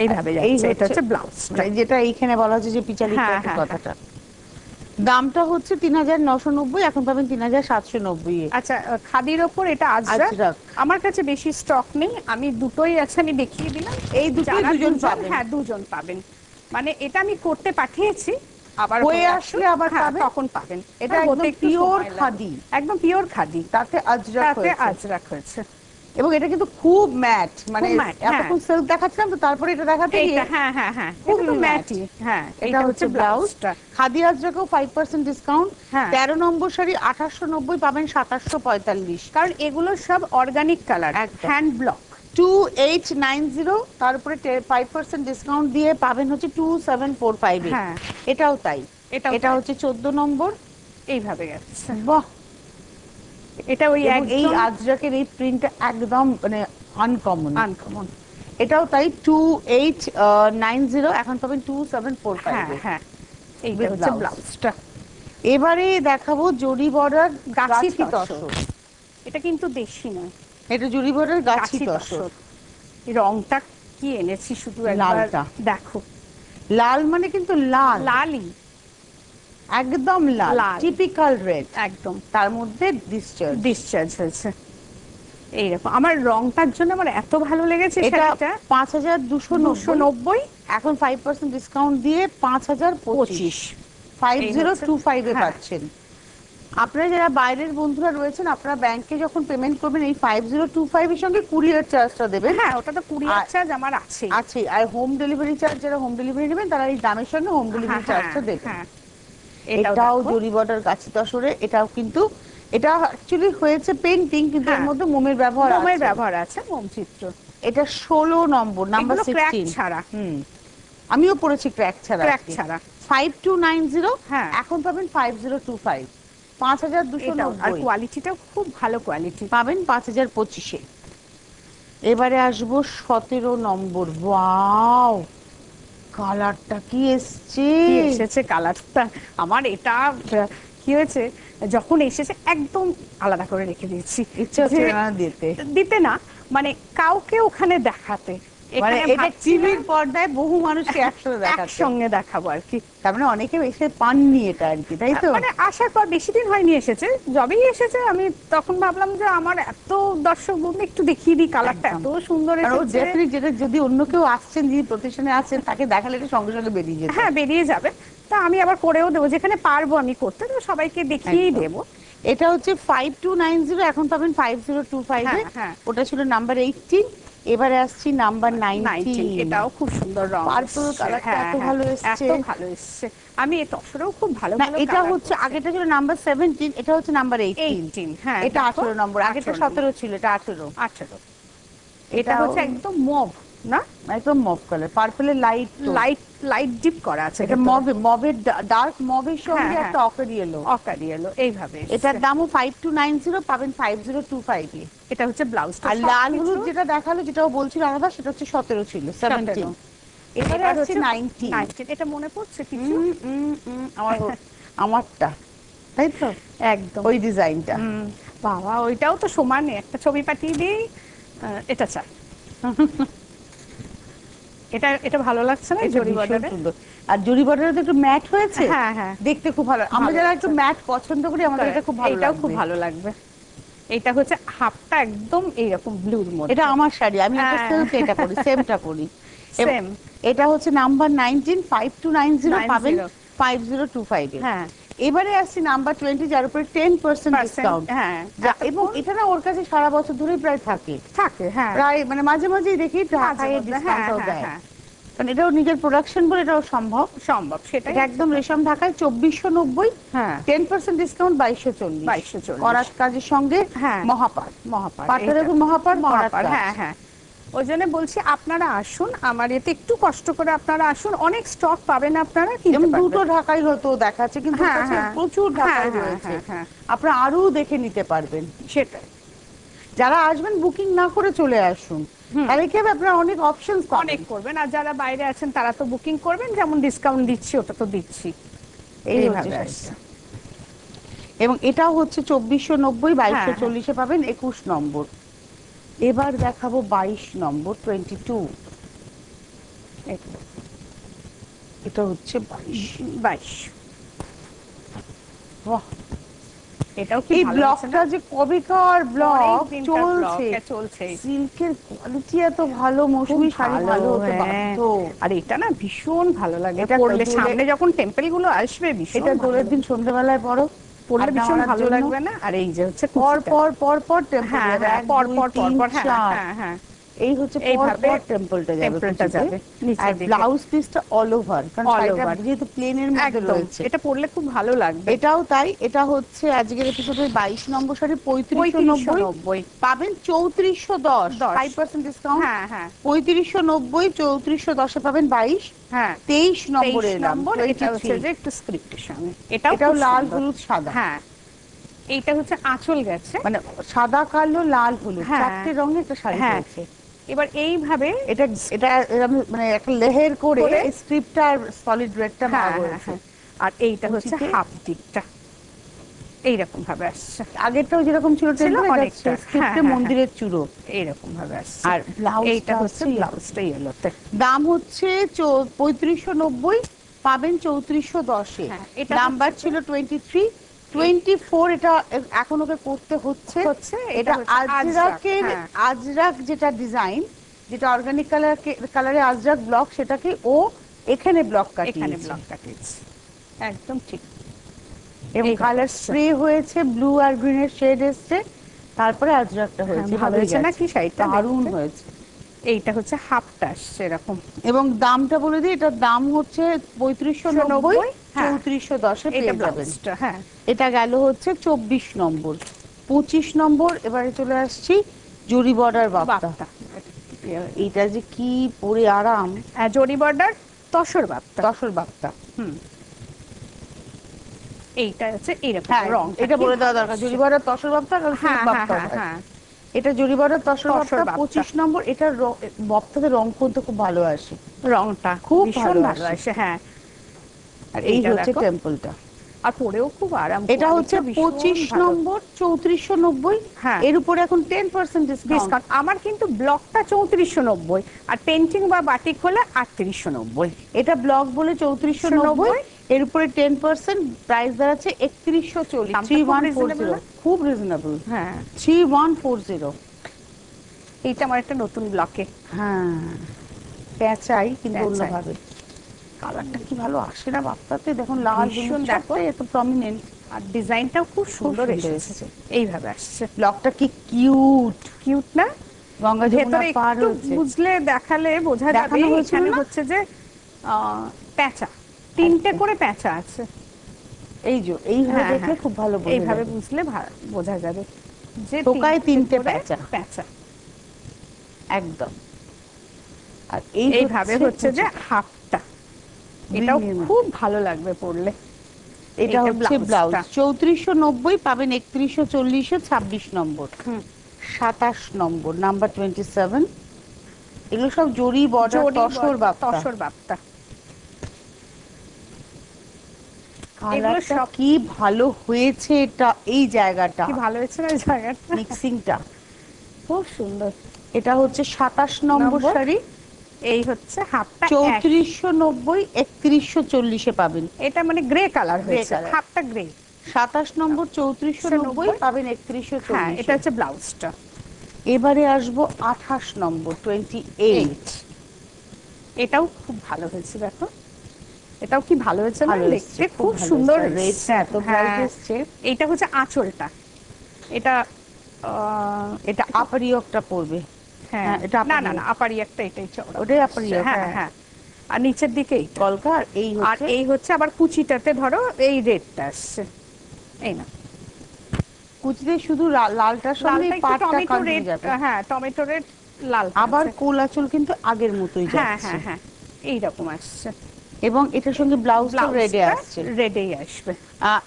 S2: এইভাবে যাচ্ছে। এটা হচ্ছে ব্লাউজটা,
S1: যেটা এইখানে বলা হচ্ছে যে পিচালি
S2: হ্যাঁ,
S1: ক্র্যাকের
S2: হ্যাঁ,
S1: কথাটা। দামটা হচ্ছে 3990, এখন পাবেন 3790 এ।
S2: আচ্ছা। খাদির ওপর এটা আজরাক,
S1: আজরাক।
S2: আমার কাছে বেশি স্টক নেই, আমি দুটোই আছে, আমি দেখিয়ে দিলাম।
S1: এই দুটোই
S2: যারা
S1: দুজন পাবেন।
S2: হ্যাঁ, দুজন পাবেন, মানে এটা আমি করতে পাঠিয়েছি, আবার
S1: হয়ে
S2: হয়ে
S1: আসলে আবার
S2: হ্যাঁ,
S1: পাবেন।
S2: তখন পাবেন।
S1: এটা
S2: হতে
S1: একদম
S2: একটু
S1: পিওর
S2: সময় লাগবে।
S1: খাদি,
S2: একদম পিওর খাদি,
S1: তাতে আজরাক
S2: তাতে
S1: হয়েছে।
S2: আজরাক হয়েছে।
S1: এবং এটা কিন্তু খুব ম্যাট, মানে
S2: খুব matte, হ্যাঁ।
S1: এতক্ষণ সিল্ক দেখাচ্ছিলাম, তো তারপরে এটা দেখাতে গিয়ে
S2: এইটা, হ্যাঁ, হ্যাঁ, হ্যাঁ,
S1: খুব
S2: এটা তো
S1: matte।
S2: ম্যাটই, হ্যাঁ।
S1: এটা হচ্ছে ব্লাউজটা, খাদি আজরাকেও 5% ডিসকাউন্ট।
S2: হ্যাঁ।
S1: 13 নম্বর শাড়ি 2890, পাবেন 2745,
S2: কারণ এগুলো সব অর্গানিক কালার,
S1: একদম।
S2: Hand block.
S1: 2890, তার উপরে 5% ডিসকাউন্ট দিয়ে পাবেন হচ্ছে 2745 এ।
S2: হ্যাঁ,
S1: এটাও তাই।
S2: এটাও
S1: এটা
S2: তাই।
S1: হচ্ছে 14 নম্বর,
S2: এইভাবে যাচ্ছে।
S1: বাহ,
S2: এটা ওই
S1: এবং এই
S2: একদম
S1: আজরাকের এই প্রিন্টটা একদম মানে আনকমন।
S2: আনকমন।
S1: এটাও তাই 2890, এখন পাবেন 2745
S2: হ্যাঁ
S1: এ
S2: হ্যাঁ, এইটা
S1: with
S2: হচ্ছে
S1: blouse।
S2: ব্লাউজটা।
S1: এবারে দেখাবো জরি বর্ডার
S2: গাছি
S1: গাছি
S2: তসর।
S1: তসর।
S2: এটা কিন্তু দেশি নয়,
S1: এটা জরি বর্ডার গাছি
S2: গাছি
S1: তসর।
S2: তসর। এই রংটা কি এনেছি শুধু একবার
S1: লালটা।
S2: দেখো,
S1: লাল মানে কিন্তু লাল,
S2: লালই,
S1: একদম লাল,
S2: লাল।
S1: টিপিক্যাল রেড,
S2: একদম
S1: তার মধ্যে ডিসচার্জ।
S2: ডিসচার্জ হয়েছে এইরকম। আমার রংটার জন্য আমার এত ভালো লেগেছে
S1: এটা
S2: শাড়িটা।
S1: 5290,
S2: 290,
S1: এখন 5% ডিসকাউন্ট দিয়ে 5025, 5025 এ
S2: হ্যাঁ।
S1: পাচ্ছেন। আপনারা যারা বাইরের বন্ধুরা রয়েছেন, আপনারা ব্যাংকে যখন পেমেন্ট করবেন এই 5025 এর সঙ্গে কুরিয়ার চার্জটা দেবেন।
S2: হ্যাঁ, ওটা তো কুরিয়ার
S1: আর-
S2: চার্জ আমার আছে।
S1: আছে, আর হোম ডেলিভারি চার্জ, যারা হোম ডেলিভারি নেবেন তারা এই দামের সঙ্গে হোম ডেলিভারি চার্জটা দেবেন।
S2: হ্যাঁ,
S1: এটাও জরি বর্ডার গাছি তসরে। এটাও কিন্তু, এটা অ্যাকচুয়ালি হয়েছে পেন্টিং, কিন্তু এর
S2: হ্যাঁ।
S1: মধ্যে মোমের ব্যবহার
S2: মোমের
S1: আছে।
S2: ব্যবহার আছে, মোম চিত্র।
S1: এটা 16 নম্বর, নাম্বার
S2: এগুলো ক্র্যাক
S1: 16
S2: ছাড়া,
S1: আমিও পড়েছি ক্র্যাক ছাড়া।
S2: ক্র্যাক ছাড়া।
S1: 5290,
S2: হ্যাঁ।
S1: এখন পাবেন 5025,
S2: এটাও, আর
S1: 5290
S2: কোয়ালিটিটাও খুব ভালো কোয়ালিটি।
S1: পাবেন 5025 এ। এবারে আসবো 17 নম্বর। ওয়াও, কালারটা কি এসছে!
S2: কি এসেছে কালারটা! আমার এটা কি হয়েছে, যখন এসেছে একদম আলাদা করে রেখে দিয়েছি।
S1: ইচ্ছা হচ্ছে
S2: যে-
S1: না দিতে।
S2: দিতে না, মানে কাউকে ওখানে দেখাতে।
S1: মানে
S2: এখানে
S1: এটা
S2: ভাবছি
S1: টিভির
S2: না,
S1: পর্দায় বহু মানুষকে একসাথে দেখাচ্ছে।
S2: একসঙ্গে দেখাবো আর কি।
S1: তার মানে অনেকে এসে পাননি এটা আর কি, তাই তো?
S2: মানে আসার পর বেশি দিন হয়নি এসেছে, যবেই এসেছে আমি তখন ভাবলাম যে আমার এত দর্শক বন্ধু একটু দেখিয়ে দিই, কালারটা এত
S1: একদম।
S2: সুন্দর
S1: আর ও
S2: এসেছে।
S1: ডেফিনেটলি, যেটা যদি অন্য কেউ আসছেন, যিনি প্রতিষ্ঠানে আছেন, তাকে দেখালে এটা সঙ্গে সঙ্গে বেরিয়ে যেত।
S2: হ্যাঁ, বেরিয়ে যাবে। তা আমি আবার করেও দেবো, যেখানে পারবো আমি করতে, তো সবাইকে দেখিয়েই
S1: একদম।
S2: দেবো।
S1: এটা হচ্ছে 5290, এখন পাবেন 5025 এ।
S2: হ্যাঁ, হ্যাঁ।
S1: ওটা ছিল নাম্বার 18, এবারে আসছি নাম্বার 19।
S2: এটাও খুব সুন্দর রং,
S1: পার্পল কালারটা এত ভালো এসছে।
S2: এত ভালো এসছে। আমি এই তসরেও খুব ভালো
S1: না,
S2: ভালো
S1: এটা
S2: colour
S1: হচ্ছে,
S2: করছি।
S1: আগেটা ছিল নাম্বার 17, এটা হচ্ছে নাম্বার 18।
S2: 18, হ্যাঁ,
S1: এটা
S2: দেখো,
S1: 18 নম্বর, আগেটা
S2: 18
S1: 17 ছিল, এটা 18।
S2: 18। এটা হচ্ছে একদম মভ না,
S1: একদম মভ কালার, পার্পলের লাইট,
S2: লাইট লাইট ডিপ করা আছে।
S1: এটা মবের ডার্ক মবের সঙ্গে
S2: হ্যাঁ,
S1: একটা অকারি এলো।
S2: অকারি এলো এইভাবে এসছে।
S1: এটার দামও 5290, পাবেন 5025 এ।
S2: এটা হচ্ছে ব্লাউজটা।
S1: আর লাল হলুদ যেটা দেখালো, যেটাও বলছিল আলাদা, সেটা হচ্ছে 17 ছিল, 17। এবারে আসছে 19।
S2: এটা মনে পড়ছে কিছু?
S1: আমার আমারটা, তাই তো,
S2: একদম
S1: ওই ডিজাইনটা।
S2: বাবা, ওইটাও তো সমানে একটা ছবি পাঠিয়ে দিই। এটা চাই। এটা এটা ভালো লাগছে না,
S1: এটা
S2: জরি
S1: ভীষণ
S2: বর্ডারে?
S1: সুন্দর। আর জরি বর্ডারে তো একটু ম্যাট হয়েছে,
S2: হ্যাঁ হ্যাঁ,
S1: দেখতে খুব ভালো। আমরা
S2: ভালো
S1: যারা
S2: লাগছে।
S1: একটু ম্যাট পছন্দ করি, আমাদের এটা খুব ভালো
S2: এটাও
S1: লাগবে।
S2: খুব ভালো লাগবে। এটা হচ্ছে হাফটা একদম এইরকম ব্লুর মধ্যে।
S1: এটা আমার শাড়ি, আমি একটা
S2: হ্যাঁ।
S1: সিল্ক এটা পরি, সেমটা পরি।
S2: সেম।
S1: এটা হচ্ছে নাম্বার 19, 5290,
S2: 90
S1: পাবেন 5025 এ।
S2: হ্যাঁ।
S1: এবারে আসছি নাম্বার 20, যার উপরে 10% ডিসকাউন্ট।
S2: হ্যাঁ,
S1: এবং এটা না ওর কাছে সারা বছর ধরেই প্রায় থাকে,
S2: থাকে। হ্যাঁ,
S1: প্রায় মানে মাঝে মাঝেই দেখি ঢাকায় ডিসকাউন্টও দেয়, কারণ এটাও নিজের প্রোডাকশন বলে এটাও সম্ভব।
S2: সম্ভব, সেটা
S1: এটা একদম রেশম ঢাকায় 2490,
S2: হ্যাঁ,
S1: 10% ডিসকাউন্ট 2240,
S2: 2240
S1: করাত কাজের সঙ্গে।
S2: হ্যাঁ,
S1: মহাপার,
S2: মহাপার।
S1: পাটটা
S2: এটা
S1: দেখুন, মহাপার,
S2: মহাপার, হ্যাঁ হ্যাঁ। ওই জন্য বলছি আপনারা আসুন, আমার এতে একটু কষ্ট করে আপনারা আসুন, অনেক স্টক পাবেন আপনারা, কিনতে
S1: যেমন দুটো
S2: পারবেন।
S1: ঢাকাই হয়তো দেখাচ্ছে, কিন্তু ওর
S2: হ্যাঁ,
S1: কাছে
S2: হ্যাঁ।
S1: প্রচুর ঢাকাই
S2: হ্যাঁ,
S1: রয়েছে,
S2: হ্যাঁ,
S1: আপনারা আরো দেখে নিতে পারবেন।
S2: সেটাই।
S1: যারা আসবেন বুকিং না করে চলে আসুন, তাহলে কি হবে, আপনারা অনেক অপশনস পাবেন।
S2: অনেক করবেন, আর যারা বাইরে আছেন তারা তো বুকিং করবেন, যেমন ডিসকাউন্ট দিচ্ছি ওটা তো দিচ্ছি।
S1: এইভাবে আসছে। এবং এটাও হচ্ছে 2490, 2240 এ পাবেন 21 নম্বর। এবার দেখাবো 22 নম্বর, 22। এটা হচ্ছে 22। বাহ,
S2: এটাও কি
S1: এই
S2: ভালো
S1: ব্লকটা যে কবেকার ব্লক চলছে,
S2: চলছে।
S1: সিল্কের কোয়ালিটি এত ভালো, মৌসুমী শাড়ি ভালো হতে বাধ্য।
S2: আর এটা না ভীষণ ভালো লাগে,
S1: এটা
S2: পরলে
S1: দোলে-
S2: সামনে যখন টেম্পল গুলো আসবে, ভীষণ
S1: এটা
S2: ভালো
S1: দোলের দিন
S2: লাগবে।
S1: সন্ধ্যাবেলায় পরো,
S2: পরলে
S1: আড্ডা
S2: ভীষণ
S1: মারার
S2: ভালো
S1: জন্য।
S2: লাগবে না? আর এই যে হচ্ছে
S1: পর
S2: কুচিটা।
S1: পর পর পর টেম্পল
S2: হ্যাঁ
S1: যাবে,
S2: হ্যাঁ,
S1: 1
S2: পর
S1: 2
S2: পর পর
S1: 3
S2: পর, হ্যাঁ
S1: 4,
S2: হ্যাঁ হ্যাঁ।
S1: এই হচ্ছে পর
S2: এইভাবে
S1: পর টেম্পলটা যাবে,
S2: টেম্পলটা যাবে নিচের
S1: আর
S2: দিকে।
S1: ব্লাউজ পিসটা অল ওভার, কারণ
S2: All
S1: শাড়িটা
S2: over।
S1: যেহেতু প্লেনের মধ্যে
S2: একদম,
S1: রয়েছে।
S2: এটা পরলে খুব ভালো লাগবে।
S1: এটাও তাই, এটা হচ্ছে আজকের এপিসোডের 22 নম্বর শাড়ি, 3590, পাবেন 3410, 5% ডিসকাউন্ট।
S2: হ্যাঁ হ্যাঁ
S1: 3590, 3410 এ পাবেন 22।
S2: হ্যাঁ,
S1: 23 নম্বরে
S2: 23 নম্বর। এটা হচ্ছে যে একটু স্ক্রিপ্টের সঙ্গে,
S1: এটাও
S2: খুব
S1: লাল
S2: সুন্দর।
S1: হলুদ সাদা।
S2: হ্যাঁ, এইটা হচ্ছে আঁচল গেছে।
S1: মানে সাদা কালো লাল হলুদ
S2: হ্যাঁ।
S1: চারটে রঙের একটা শাড়ি
S2: হ্যাঁ।
S1: হয়েছে।
S2: এবার এইভাবে
S1: এটা এটা এরকম মানে একটা লেহের করে
S2: করে
S1: স্ট্রিপটা আর সলিড রেডটা ভাগ
S2: হ্যাঁ হ্যাঁ
S1: হয়েছে।
S2: হ্যাঁ। আর এইটা হচ্ছে
S1: কুচিতে
S2: হাফ দিকটা এইরকম ভাবে আসছে।
S1: আগেরটাও যেরকম ছিল
S2: ছিল
S1: টেম্পল
S2: অনেকটা,
S1: স্ক্রিপ্টে
S2: হ্যাঁ,
S1: মন্দিরের চূড়ো।
S2: এইরকম ভাবে আসছে।
S1: আর ব্লাউজটা
S2: এইটা হচ্ছে ব্লাউজটা ইয়েলোতে।
S1: দাম হচ্ছে 3590, পাবেন 3410-এ।
S2: হ্যাঁ, এটা
S1: নাম্বার
S2: হচ্ছে
S1: ছিল 23, 24 এটা এখন ওকে করতে হচ্ছে। এটা
S2: হচ্ছে
S1: আজরাকের
S2: হ্যাঁ।
S1: আজরাক যেটা ডিজাইন, যেটা অর্গানিক কালারে আজরাক ব্লক, সেটাকে ও এখানে ব্লক
S2: এখানে
S1: কাটিয়েছে।
S2: ব্লক কাটিয়েছে, একদম ঠিক।
S1: এবং
S2: এইভাবে
S1: কালার
S2: আসছে।
S1: স্প্রে হয়েছে, ব্লু আর গ্রিনের শেড এসছে, তারপরে আজরাকটা হয়েছে।
S2: ভালো হয়েছে না কি শাড়িটা?
S1: দারুণ
S2: দেখতে।
S1: হয়েছে।
S2: এইটা হচ্ছে হাফটা আসছে এরকম।
S1: এবং দামটা বলে দিই, এটার দাম হচ্ছে 3590,
S2: হ্যাঁ।
S1: 3410-এ
S2: এটা
S1: পেয়ে যাবেন।
S2: ব্লাউজটা, হ্যাঁ।
S1: এটা গেল হচ্ছে 24 নম্বর। 25 নম্বর এবারে চলে আসছি জরি বর্ডার বাপ্তা।
S2: বাপ্তা।
S1: এটা যে কি পরে আরাম।
S2: জরি বর্ডার তসর বাপ্তা।
S1: তসর বাপ্তা।
S2: এইটা হচ্ছে এরকম
S1: হ্যাঁ,
S2: রং।
S1: এটা বলে দেওয়া দরকার, জরি বর্ডার তসর বাপ্তা আর
S2: হ্যাঁ
S1: সিল্ক বাপ্তা হয়।
S2: হ্যাঁ।
S1: এটা জরি বর্ডার তসর
S2: তসর
S1: বাপ্তা
S2: বাপ্তা।
S1: 25 নম্বর। এটা বাপ্তাতে রং করতে খুব ভালো আসে,
S2: রংটা
S1: খুব
S2: ভীষণ
S1: ভালো
S2: ভালো
S1: আসে।
S2: আসে, হ্যাঁ।
S1: আর এই
S2: এইটা
S1: হচ্ছে
S2: দেখো।
S1: টেম্পলটা।
S2: আর পরেও খুব আরাম।
S1: এটা হচ্ছে 25 নম্বর, 3490।
S2: হ্যাঁ।
S1: এর উপরে এখন 10% ডিসকাউন্ট।
S2: ডিসকাউন্ট। আমার কিন্তু ব্লকটা 3490, আর পেন্টিং বা বাটিক হলে 3890।
S1: এটা ব্লক বলে 3490, এর উপরে 10% প্রাইস দাঁড়াচ্ছে 3140।
S2: দামটা খুব
S1: 3140
S2: reasonable না?
S1: খুব রিজনেবল।
S2: হ্যাঁ।
S1: 3140।
S2: এইটা আমার একটা নতুন ব্লকে।
S1: হ্যাঁ, পেঁচাই কিন্তু
S2: পেঁচাই।
S1: অন্যভাবে। কালারটা কি ভালো আসে না বাপ্তাতে, দেখুন লাল
S2: ভীষণ
S1: হলুদ
S2: দেখো।
S1: চারটে এত প্রমিনেন্ট।
S2: আর ডিজাইনটাও খুব সুন্দর
S1: সুন্দর
S2: এসেছে।
S1: এসেছে।
S2: এইভাবে আসছে।
S1: ব্লকটা কি কিউট,
S2: কিউট না?
S1: গঙ্গা যমুনা
S2: ভেতরে
S1: পার
S2: একটু
S1: হচ্ছে।
S2: বুঝলে দেখালে বোঝা যাবে
S1: দেখানো হয়েছিল
S2: এখানে
S1: না?
S2: হচ্ছে যে প্যাঁচা, তিনটে
S1: একদম।
S2: করে প্যাঁচা আছে।
S1: এই যে এইভাবে
S2: হ্যাঁ,
S1: দেখলে
S2: হ্যাঁ।
S1: খুব ভালো বোঝা
S2: এইভাবে
S1: যাবে।
S2: বুঝলে বোঝা যাবে যে
S1: টোকায় তিনটে
S2: করে
S1: প্যাঁচা।
S2: প্যাঁচা।
S1: একদম। আর
S2: এইভাবে হচ্ছে যে হাফটা, এটাও
S1: Brilliant.
S2: খুব ভালো লাগবে পরলে।
S1: এটা হচ্ছে ব্লাউজ 3490, পাবেন 3140-এ। 26 নম্বর, 27 নম্বর, নাম্বার 27। এগুলো সব জরি বর্ডার তসর বাপ্তা।
S2: তসর বাপ্তা।
S1: কালারটা কি ভালো হয়েছে, এটা এই জায়গাটা
S2: কি ভালো হয়েছে না এই জায়গাটা,
S1: মিক্সিংটা
S2: খুব সুন্দর।
S1: এটা হচ্ছে 27 নম্বর শাড়ি।
S2: এই হচ্ছে হাফটা
S1: 3490, 3140-এ পাবেন।
S2: এটা মানে গ্রে কালার হয়েছে,
S1: color।
S2: হাফটা গ্রে।
S1: 27 নম্বর 3490, পাবেন
S2: হ্যাঁ,
S1: 3140।
S2: এটা হচ্ছে ব্লাউজটা।
S1: এবারে আসবো 28 নম্বর 28।
S2: এটাও খুব ভালো হয়েছে, দেখো এটাও কি ভালো হয়েছে না?
S1: ভালো
S2: দেখতে
S1: এসছে,
S2: খুব
S1: ভালো
S2: সুন্দর
S1: এসছে।
S2: হয়েছে।
S1: রেটটা এত ব্রাইট এসছে।
S2: এইটা হচ্ছে আঁচলটা, এটা
S1: এটা আপার ইয়কটা পড়বে।
S2: হ্যাঁ,
S1: এটা
S2: না
S1: upper
S2: না
S1: yoke।
S2: না, আপার একটা এটাই চওড়া।
S1: ওটাই upper yoke,
S2: হ্যাঁ
S1: হ্যাঁ।
S2: হ্যাঁ। আর নিচের দিকে এইটা।
S1: কলকা। আর এই
S2: আর
S1: হচ্ছে
S2: এই হচ্ছে আবার কুচিটাতে ধরো এই রেডটা আসছে, এই না
S1: কুচিতে শুধু লালটার সঙ্গে
S2: লালটা একটু
S1: পাটটা
S2: টমেটো
S1: কাটিয়ে
S2: রেড।
S1: যাবে।
S2: হ্যাঁ, টমেটো রেড লাল।
S1: আবার কোলাচল কিন্তু আগের মতোই
S2: হ্যাঁ
S1: যাচ্ছে।
S2: হ্যাঁ হ্যাঁ, এইরকম আসছে।
S1: এবং এটার সঙ্গে ব্লাউজটা রেডে আসছে।
S2: রেডেই আসবে।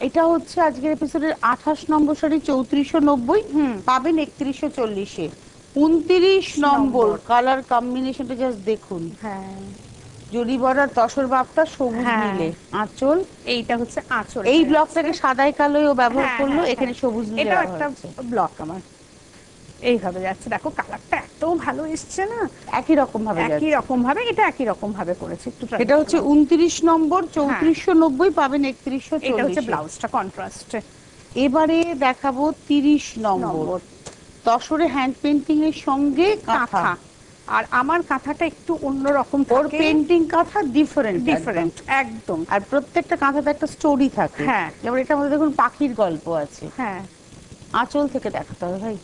S1: এটা হচ্ছে আজকের এপিসোডের 28 নম্বর শাড়ি 3490, পাবেন 3140-এ। 29 নম্বর কালার কম্বিনেশনটা জাস্ট দেখুন।
S2: হ্যাঁ,
S1: জরি বর্ডার তসর বাপ্তা সবুজ
S2: হ্যাঁ।
S1: নীলে আঁচল।
S2: এইটা হচ্ছে আঁচল।
S1: এই ব্লকটাকে সাদাই কালোয় ব্যবহার
S2: হ্যাঁ,
S1: করলো,
S2: হ্যাঁ,
S1: এখানে
S2: হ্যাঁ।
S1: সবুজ নীলে
S2: এটাও
S1: ব্যবহার
S2: একটা
S1: হচ্ছে।
S2: ব্লক আমার এইভাবে যাচ্ছে। দেখো কালারটা এত ভালো এসছে না,
S1: একই রকম ভাবে
S2: একই
S1: যাচ্ছে।
S2: রকম ভাবে, এটা একই রকম ভাবে করেছে একটু।
S1: এটা হচ্ছে 29 নম্বর 3490, পাবেন
S2: এটা হচ্ছে
S1: 3140।
S2: ব্লাউজটা কন্ট্রাস্টে।
S1: এবারে দেখাবো 30 নম্বর তসরে হ্যান্ড পেইন্টিং এর সঙ্গে কাঁথা।
S2: আর আমার কাঁথাটা একটু অন্যরকম
S1: ওর
S2: থাকে,
S1: পেইন্টিং কাঁথা ডিফারেন্ট
S2: ডিফারেন্ট একদম।
S1: আর প্রত্যেকটা কাঁথাতে একটা স্টোরি থাকে।
S2: হ্যাঁ।
S1: যেমন এটার মধ্যে দেখুন পাখির গল্প আছে।
S2: হ্যাঁ,
S1: আঁচল থেকে দেখাতে হবে ভাই।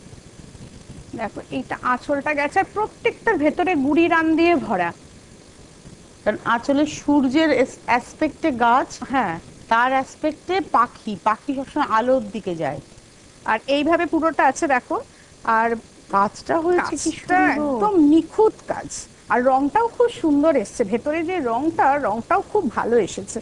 S2: দেখো এইটা আঁচলটা গেছে, আর প্রত্যেকটার ভেতরে গুড়ি রান দিয়ে ভরা।
S1: কারণ আঁচলে সূর্যের অ্যাসপেক্টে গাছ,
S2: হ্যাঁ,
S1: তার অ্যাসপেক্টে পাখি। পাখি সবসময় আলোর দিকে যায়।
S2: আর এইভাবে পুরোটা আছে দেখো। আর
S1: কাজটা হয়েছে কি
S2: কাজটা
S1: সুন্দর,
S2: একদম নিখুঁত কাজ। আর রংটাও খুব সুন্দর এসছে, ভেতরে যে রংটাও খুব ভালো এসেছে।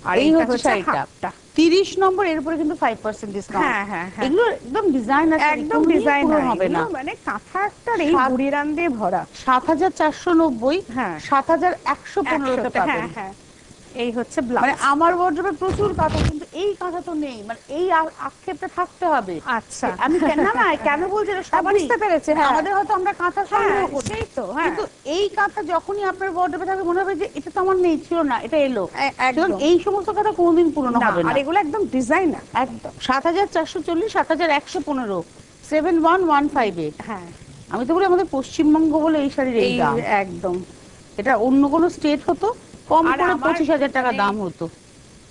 S2: আর
S1: এই
S2: এইটা
S1: হচ্ছে
S2: হচ্ছে
S1: শাড়িটা
S2: হাফটা।
S1: 30 নম্বর, এর উপরে কিন্তু 5% ডিসকাউন্ট।
S2: হ্যাঁ হ্যাঁ হ্যাঁ,
S1: এগুলো একদম ডিজাইনার,
S2: একদম ডিজাইনার
S1: হবে না।
S2: মানে কাঁথা একটা এই
S1: সাত-
S2: বুড়িরান দিয়ে ভরা।
S1: 7490,
S2: হ্যাঁ
S1: 7115 তে
S2: হ্যাঁ
S1: পাবেন।
S2: হ্যাঁ, এই হচ্ছে
S1: মানে
S2: ব্লাউজ।
S1: আমার ওয়ার্ড্রোবে প্রচুর কাঁথা, কিন্তু এই কাঁথা তো নেই, মানে এই আক্ষেপটা থাকতে হবে।
S2: আচ্ছা,
S1: আমি কেন না কেন বলছি এটা সবারই,
S2: বুঝতে পেরেছি, হ্যাঁ।
S1: আমাদের হয়তো আমরা কাঁথা সংগ্রহ
S2: হ্যাঁ,
S1: করি,
S2: সেই তো, হ্যাঁ।
S1: কিন্তু এই কাঁথা যখনই আপনার ওয়ার্ড্রোবে থাকবে মনে হবে যে এটা তো আমার নেই, ছিল না, এটা এলো।
S2: একদম।
S1: সুতরাং এই সমস্ত কাঁথা কোনোদিন পুরনো
S2: না,
S1: হবে না।
S2: আর এগুলো একদম ডিজাইনার।
S1: একদম 7440, 7115, 7115 এ।
S2: হ্যাঁ,
S1: আমি তো বলি আমাদের পশ্চিমবঙ্গ বলে এই শাড়ির এই
S2: এই
S1: দাম।
S2: একদম
S1: এটা অন্য কোনো স্টেট হতো কম
S2: আর
S1: করে
S2: আমার
S1: 25,000 টাকা
S2: মানে
S1: দাম হতো।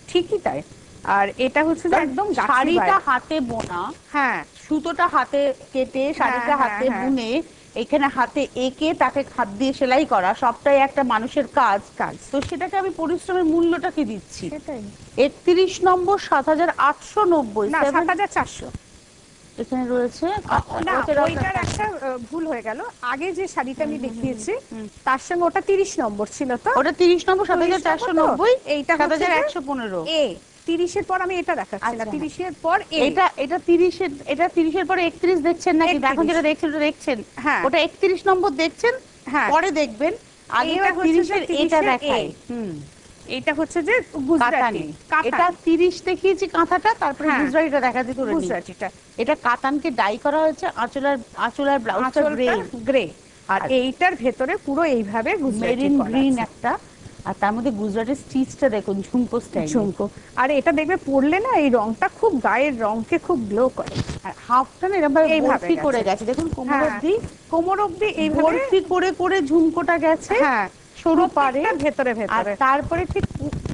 S2: ঠিকই তাই। আর এটা হচ্ছে যে একদম গাছি
S1: শাড়িটা
S2: বাইরে।
S1: হাতে বোনা,
S2: হ্যাঁ
S1: সুতোটা হাতে কেটে, শাড়িটা
S2: হ্যাঁ,
S1: হাতে
S2: হ্যাঁ।
S1: বুনে, এখানে হাতে এঁকে তাকে হাত দিয়ে সেলাই করা, সবটাই একটা মানুষের কাজ। তো সেটাকে আমি পরিশ্রমের মূল্যটা কি দিচ্ছি?
S2: সেটাই।
S1: 31 নম্বর 7890,
S2: না, 7400।
S1: এখানে রয়েছে।
S2: না,
S1: ওটার
S2: ওইটার একটা ভুল হয়ে গেল। আগে যে শাড়িটা আমি দেখিয়েছি তার সঙ্গে ওটা 30 নম্বর ছিল, তো
S1: ওটা 30 নম্বর 7490,
S2: এইটা হচ্ছে যে
S1: 7115।
S2: এ 30 এর পর আমি এটা দেখাচ্ছি না,
S1: আচ্ছা।
S2: 30 এর পর এ।
S1: এটা 30 এর, এটা 30 এর পরে 31 দেখছেন নাকি?
S2: 31
S1: এখন যেটা দেখছেন ওটা দেখছেন,
S2: হ্যাঁ।
S1: ওটা 31 নম্বর দেখছেন,
S2: হ্যাঁ।
S1: পরে দেখবেন। আগে
S2: এইটা হচ্ছে
S1: 30
S2: যে
S1: এর
S2: 30
S1: এটা
S2: এর
S1: দেখায়।
S2: এ। এইটা হচ্ছে যে গুজরাটি
S1: কাতানি।
S2: কাতান।
S1: এটা 30 দেখিয়েছি কাঁথাটা, তারপরে
S2: হ্যাঁ।
S1: গুজরাটিটা দেখাতে চলে এসেছি।
S2: গুজরাটিটা
S1: এটা কাতানকে ডাই করা হয়েছে, আঁচলার ব্লাউজটা গ্রে,
S2: গ্রে, আর এইটার ভেতরে পুরো এইভাবে গুজরাটি
S1: মেরিন
S2: করা
S1: গ্রিন
S2: আছে।
S1: একটা, আর তার মধ্যে গুজরাটের স্টিচটা দেখুন, ঝুমকো স্টাইল।
S2: ঝুমকো। আর এটা দেখবে পরলে না এই রংটা খুব গায়ের রংকে খুব গ্লো করে।
S1: আর হাফটা না এরকম ভাবে
S2: এইভাবে
S1: বরফি করে
S2: গেছে।
S1: গেছে, দেখুন কোমর
S2: হ্যাঁ,
S1: অবধি
S2: কোমর অবধি এইভাবে
S1: বরফি করে করে ঝুমকোটা গেছে।
S2: হ্যাঁ,
S1: সরু পারে
S2: প্রত্যেকটা ভেতরে
S1: আর
S2: ভেতরে
S1: তারপরে ঠিক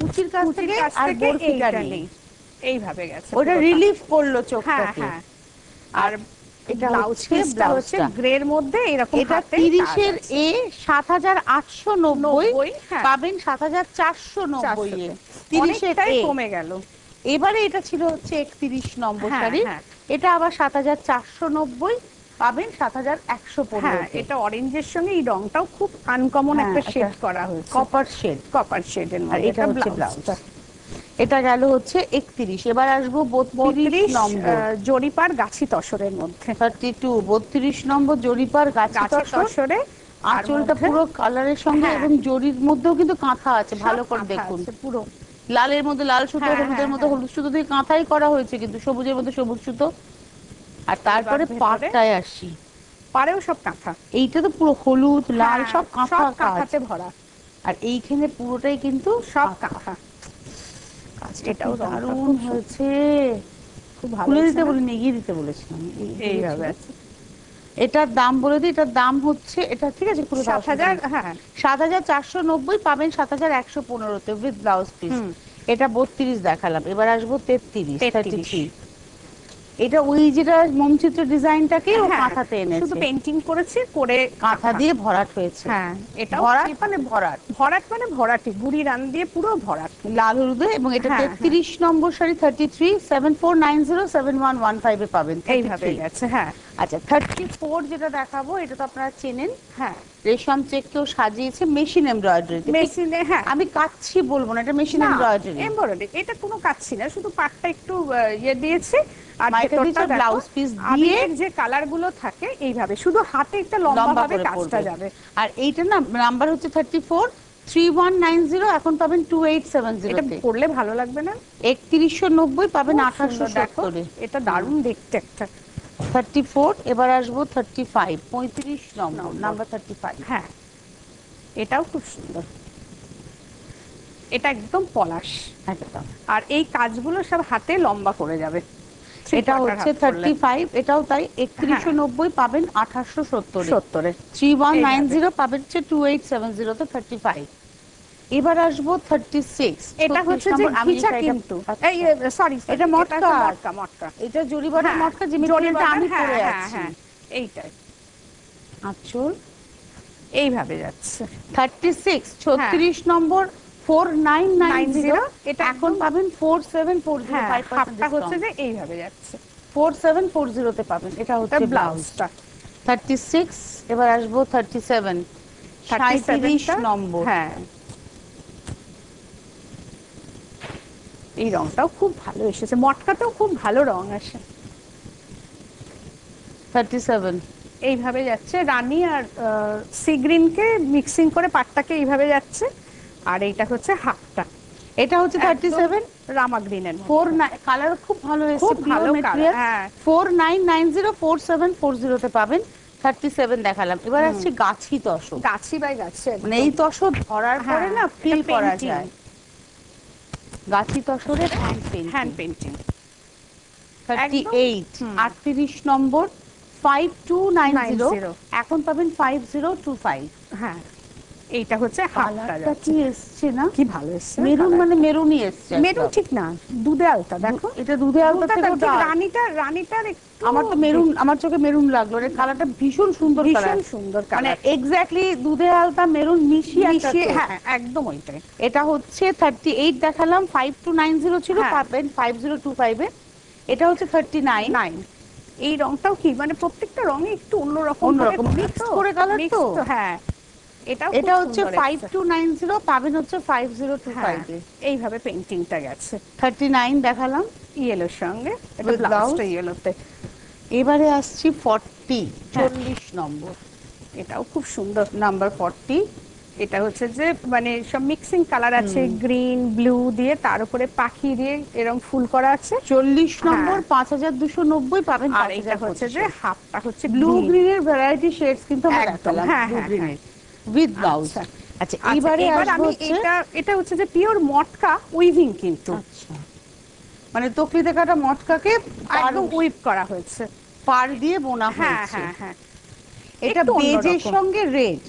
S1: কুচির কাছ
S2: কুচির
S1: থেকে
S2: কাছ
S1: আর
S2: থেকে
S1: বরফিটা
S2: এইটা
S1: নেই,
S2: নেই, এইভাবে গেছে
S1: ওটা
S2: পুরোটা।
S1: রিলিফ করলো
S2: হ্যাঁ
S1: চোখটাকে।
S2: হ্যাঁ। আর
S1: এটা
S2: ব্লাউজ
S1: হচ্ছে
S2: পিসটা হচ্ছে
S1: ব্লাউজটা।
S2: গ্রের মধ্যে এরকম
S1: এটা
S2: হাতে
S1: 30 এর
S2: কাজ আছে।
S1: এ 7890,
S2: হ্যাঁ।
S1: পাবেন 7490 এ। 30 এর
S2: অনেকটাই
S1: এ
S2: কমে গেল।
S1: এবারে এটা ছিল হচ্ছে 31 নম্বর
S2: হ্যাঁ,
S1: শাড়ি,
S2: হ্যাঁ।
S1: এটা আবার 7490, পাবেন 7115
S2: হ্যাঁ,
S1: তে।
S2: এটা অরেঞ্জের সঙ্গে এই রংটাও খুব আনকমন
S1: হ্যাঁ,
S2: একটা শেড
S1: একটা
S2: করা হয়েছে,
S1: কপার শেড।
S2: কপার শেডের
S1: আর
S2: মধ্যে।
S1: এটা হচ্ছে ব্লাউজটা। এটা গেল হচ্ছে 31। এবার আসবো 32 নম্বর,
S2: জরিপার গাছি তসরের মধ্যে।
S1: 32, 32 নম্বর জরিপার গাছি
S2: গাছি
S1: তসর।
S2: তসরে
S1: আঁচলটা পুরো কালারের সঙ্গে,
S2: হ্যাঁ।
S1: এবং জরির মধ্যেও কিন্তু কাঁথা আছে, ভালো করে
S2: কাঁথা
S1: দেখুন।
S2: আছে পুরো।
S1: লালের মধ্যে লাল সুতো,
S2: হ্যাঁ,
S1: হলুদের
S2: হ্যাঁ,
S1: মধ্যে
S2: হ্যাঁ।
S1: হলুদ সুতো দিয়ে কাঁথাই করা হয়েছে, কিন্তু সবুজের মধ্যে সবুজ সুতো। আর তারপরে
S2: ভেতরে?
S1: পাটটায় আসি,
S2: পারেও সব কাঁথা,
S1: এইটা তো পুরো হলুদ লাল
S2: হ্যাঁ,
S1: সব কাঁথা কাজ।
S2: কাঁথাতে ভরা,
S1: আর এইখানে পুরোটাই কিন্তু
S2: সব
S1: কাঁথা।
S2: কাঁথা।
S1: কাজটা
S2: এটাও
S1: এটাও
S2: রংটা
S1: দারুণ
S2: খুব
S1: হয়েছে।
S2: খুব ভালো
S1: খুলে
S2: হয়েছে
S1: দিতে
S2: না?
S1: বলিনি, এগিয়ে দিতে বলেছিলাম।
S2: এইভাবে
S1: ছিল।
S2: আছে।
S1: এটার দাম বলে দিই, এটার দাম হচ্ছে, এটা ঠিক আছে পুরো
S2: 7000, হ্যাঁ
S1: 7490, পাবেন 7115 উইথ ব্লাউজ পিস।
S2: হুম।
S1: এটা 32 দেখালাম, এবার আসবো 33,
S2: 33।
S1: 33। এটা ওই যেটা মমচিত্র ডিজাইনটাকে ও
S2: হ্যাঁ,
S1: কাঁথাতে এনেছে,
S2: শুধু পেইন্টিং করেছি, করে
S1: কাঁথা দিয়ে ভরাট হয়েছে।
S2: হ্যাঁ, এটাও
S1: ভরাট মানে ভরাট,
S2: ভরাট মানে ভরাটি, বুড়ি রান দিয়ে পুরো ভরাট।
S1: লাল হলুদে। এবং এটা
S2: হ্যাঁ,
S1: 33 নম্বর শাড়ি, 33, 7490, 7115 এ পাবেন।
S2: এইভাবে
S1: 33
S2: গেছে, হ্যাঁ
S1: আচ্ছা 34 যেটা দেখাবো, এটা তো আপনারা চেনেন,
S2: হ্যাঁ।
S1: রেশম চেক কেও সাজিয়েছে মেশিন এমব্রয়ডারি।
S2: মেশিনে, হ্যাঁ।
S1: আমি কাচ্ছি বলবো না, এটা মেশিন
S2: না,
S1: এমব্রয়ডারি।
S2: এমব্রয়ডারি, এটা কোনো কাজ ছিল না, শুধু পাটটা একটু ইয়ে দিয়েছে। আর
S1: মাইকা
S2: ভেতরটা
S1: দিয়েছে,
S2: দেখো,
S1: ব্লাউজ পিস দিয়ে
S2: আবিরের যে কালার গুলো থাকে এইভাবে, শুধু হাতে একটা লম্বা
S1: লম্বা
S2: ভাবে
S1: করে
S2: কাজটা
S1: পড়বে।
S2: যাবে।
S1: আর এইটা না নাম্বার হচ্ছে 34, 3190, এখন পাবেন 2870
S2: এটা
S1: তে।
S2: পরলে ভালো লাগবে না?
S1: 3190, পাবেন
S2: খুব সুন্দর, দেখো
S1: 1870 এ।
S2: এটা দারুণ দেখতে একটা।
S1: 34, এবার আসবো 35, 35 নম্বর, নাম্বার 35।
S2: হ্যাঁ, এটাও খুব সুন্দর, এটা একদম পলাশ।
S1: একদম।
S2: আর এই কাজগুলো সব হাতে লম্বা করে যাবে।
S1: এটা হচ্ছে 35, এটাও তাই। 3190, পাবেন 1870 এ। 3190, পাবেন হচ্ছে 2870 তে। 35। এবার আসবো 36।
S2: এটা হচ্ছে যে ঘিচা, কিন্তু এই সরি,
S1: এটা মটকা,
S2: মটকা, মটকা।
S1: এটা জরিবাটা
S2: হ্যাঁ,
S1: মটকা, যে মেটেরিয়ালটা আমি
S2: হ্যাঁ,
S1: পরে
S2: হ্যাঁ,
S1: আছি।
S2: হ্যাঁ, এইটাই
S1: আঁচল
S2: এইভাবে যাচ্ছে।
S1: 36, 36 নম্বর, 4990,
S2: এটা
S1: এখন
S2: একদম-
S1: পাবেন 4740,
S2: হ্যাঁ,
S1: 5%
S2: হাফটা হচ্ছে
S1: ডিসকাউন্ট।
S2: যে এইভাবে যাচ্ছে।
S1: 4740 তে পাবেন। এটা হচ্ছে ব্লাউজটা। 36, এবার আসবো 37, 37 নম্বর।
S2: হ্যাঁ, এই রংটাও খুব ভালো এসেছে, মটকাতেও খুব ভালো রং আসে।
S1: 37
S2: এইভাবে যাচ্ছে রানী আর সি গ্রিনকে মিক্সিং করে পাটটাকে এইভাবে যাচ্ছে। আর এইটা হচ্ছে হাফটা,
S1: এটা হচ্ছে 37
S2: রামা গ্রিনের
S1: 49 কালার খুব ভালো এসেছে,
S2: খুব
S1: পিওর
S2: ভালো
S1: ম্যাটেরিয়াল।
S2: কালার, হ্যাঁ।
S1: 49904740 তে পাবেন। 37 দেখালাম, এবার আসছে গাছি তসর।
S2: গাছি বাই গাছি,
S1: মানে এই তসর ধরার পরে না ফিল করা যায়। গাছি তসরের
S2: হ্যান্ড পেইন্টিং।
S1: 38 38 নম্বর 5290, এখন পাবেন 5025।
S2: হ্যাঁ, এইটা হচ্ছে হাফটা
S1: কালারটা কি এসছে না,
S2: কি ভালো এসছে,
S1: মেরুন মানে মেরুনই এসছে।
S2: মেরুন ঠিক না, দুধে আলতা, দেখো
S1: এটা দুধে আলতা থেকে
S2: রানীটার একটু,
S1: আমার তো মেরুন, আমার চোখে মেরুন লাগলো, এর কালারটা ভীষণ সুন্দর,
S2: ভীষণ সুন্দর
S1: মানে
S2: কালার,
S1: এক্স্যাক্টলি দুধে আলতা মেরুন মিশিয়ে একটা টোন।
S2: হ্যাঁ একদম ওইটাই।
S1: এটা হচ্ছে 38 দেখালাম, 5290 ছিল,
S2: হ্যাঁ।
S1: পাবেন 5025 এ। এটা হচ্ছে 39।
S2: এই রংটাও কি মানে প্রত্যেকটা রঙে একটু অন্যরকম
S1: মিক্স করে কালার তো।
S2: হ্যাঁ,
S1: এটা হচ্ছে 5290, পাবেন হচ্ছে 5025 এ।
S2: এইভাবে পেইন্টিংটা গেছে।
S1: 39 দেখালাম
S2: ইয়েলোর সঙ্গে, এটা
S1: With
S2: ব্লাউজটা
S1: blouse।
S2: ইয়েলোতে।
S1: এবারে আসছি 40 নম্বর,
S2: এটাও খুব সুন্দর।
S1: নাম্বার 40।
S2: এটা হচ্ছে যে মানে সব মিক্সিং কালার আছে, গ্রিন ব্লু দিয়ে, তার উপরে পাখি দিয়ে এরকম ফুল করা আছে।
S1: 40 নম্বর 5290, পাবেন।
S2: আর এটা হচ্ছে যে হাফটা হচ্ছে
S1: ব্লু গ্রিনের ভ্যারাইটি শেডস কিন্তু আমরা
S2: একদম,
S1: দেখালাম,
S2: হ্যাঁ,
S1: ব্লু
S2: হ্যাঁ,
S1: গ্রিনের উইথ ব্লাউজ। আচ্ছা, এইবারে
S2: এবার
S1: আসবো
S2: আমি
S1: হচ্ছে
S2: এটা হচ্ছে যে পিওর মটকা উইভিং, কিন্তু
S1: আচ্ছা মানে তকলিতে কাটা মটকাকে
S2: একদম উইভ করা হয়েছে,
S1: পার দিয়ে বোনা
S2: হ্যাঁ
S1: হয়েছে।
S2: হ্যাঁ হ্যাঁ।
S1: এটা
S2: একটু
S1: বেজের
S2: অন্যরকম।
S1: সঙ্গে রেড,